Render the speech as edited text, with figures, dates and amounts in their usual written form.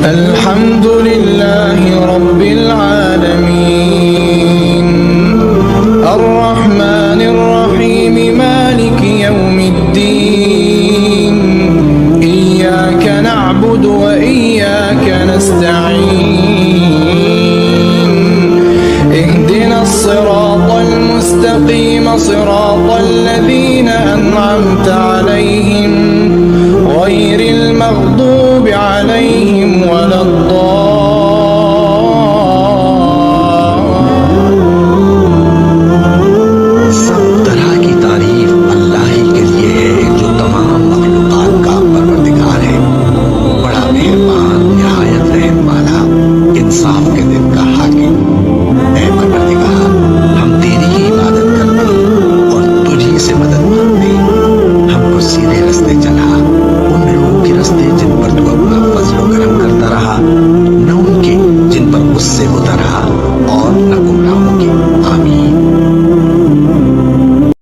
الحمد لله رب العالمين الرحمن الرحيم مالك يوم الدين إياك نعبد وإياك نستعين اهدنا الصراط المستقيم صراط الذين أنعمت عليهم غير المغضوب